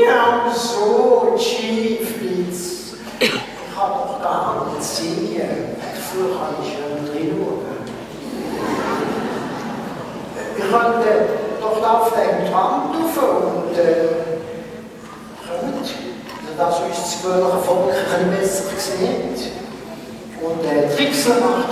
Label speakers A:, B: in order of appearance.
A: Ja, so, Schieflitz. Ich habe doch gar nicht sehen. Dafür kann ich schon drin schauen. Ich könnte doch da auf den Tram rauf und kommt, dass uns das gewöhnliche Volk ein bisschen besser sieht. Und Trickser macht